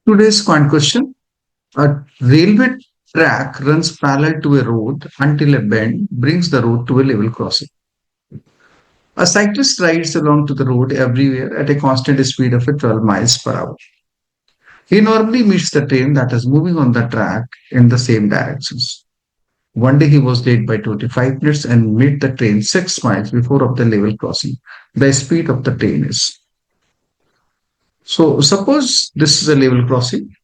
Today's quant question. A railway track runs parallel to a road until a bend brings the road to a level crossing. A cyclist rides along to the road everywhere at a constant speed of 12 miles per hour. He normally meets the train that is moving on the track in the same directions. One day he was late by 25 minutes and met the train 6 miles before of the level crossing. The speed of the train is. So suppose this is a level crossing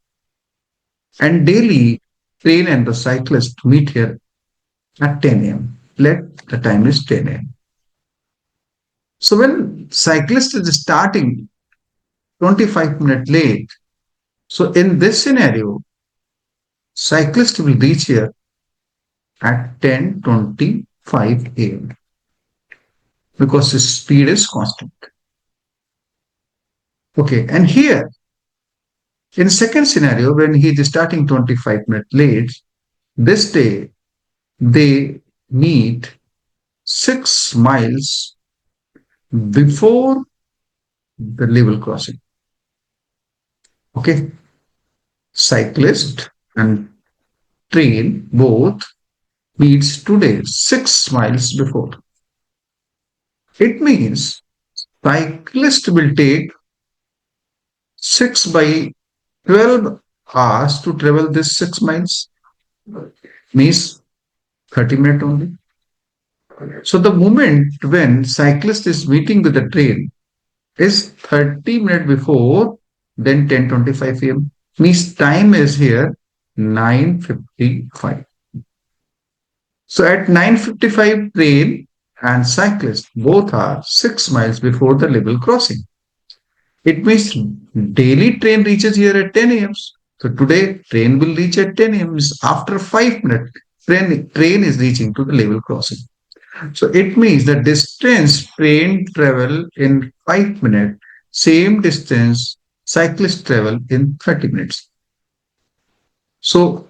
and daily train and the cyclist meet here at 10 a.m. Let the time is 10 a.m. So when cyclist is starting 25 minutes late, so in this scenario, cyclist will reach here at 10:25 a.m. because his speed is constant. Okay, and here in second scenario, when he is starting 25 minutes late, this day they meet 6 miles before the level crossing. Okay, cyclist and train both meets today 6 miles before. It means cyclist will take 6 by 12 hours to travel this 6 miles, means 30 minutes only. So the moment when cyclist is meeting with the train is 30 minutes before then 10:25 a.m. Means time is here 9:55. So at 9:55 train and cyclist both are 6 miles before the level crossing. It means daily train reaches here at 10 a.m. So today train will reach at 10 a.m. After 5 minutes, train is reaching to the level crossing. So it means the distance train travel in 5 minutes, same distance cyclists travel in 30 minutes. So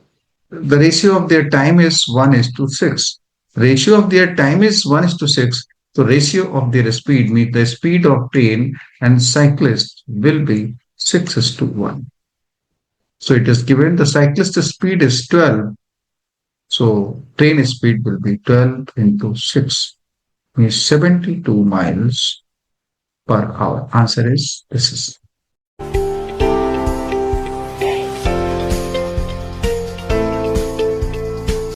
the ratio of their time is 1:6. Ratio of their time is 1:6. So ratio of their speed means the speed of train and cyclist will be 6:1. So it is given the cyclist speed is 12. So train speed will be 12 into 6 means 72 miles per hour. Answer is this is